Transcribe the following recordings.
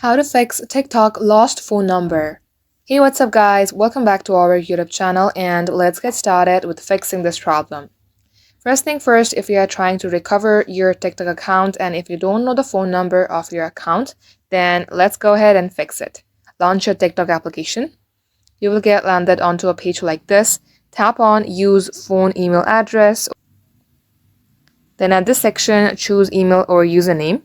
How to fix TikTok lost phone number. Hey, what's up guys? Welcome back to our YouTube channel and let's get started with fixing this problem. First thing first, if you are trying to recover your TikTok account and if you don't know the phone number of your account, then let's go ahead and fix it. Launch your TikTok application. You will get landed onto a page like this. Tap on Use Phone Email Address. Then at this section, choose email or username.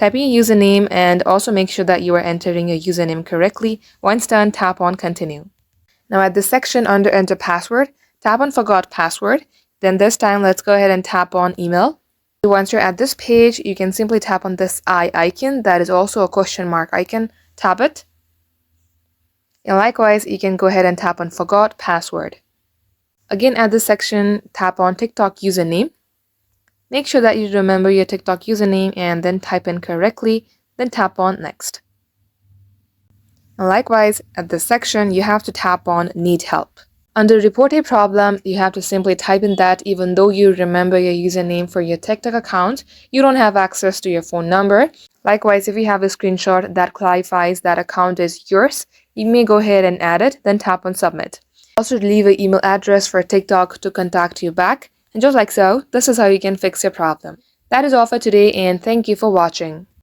Type in your username and also make sure that you are entering your username correctly. Once done, tap on Continue. Now at this section under Enter Password, tap on Forgot Password. Then this time, let's go ahead and tap on Email. Once you're at this page, you can simply tap on this eye icon that is also a question mark icon. Tap it. And likewise, you can go ahead and tap on Forgot Password. Again, at this section, tap on TikTok username. Make sure that you remember your TikTok username and then type in correctly, then tap on Next. And likewise, at this section, you have to tap on Need Help. Under Report a Problem, you have to simply type in that even though you remember your username for your TikTok account, you don't have access to your phone number. Likewise, if you have a screenshot that clarifies that account is yours, you may go ahead and add it, then tap on Submit. Also leave an email address for TikTok to contact you back. And just like so, this is how you can fix your problem. That is all for today and thank you for watching.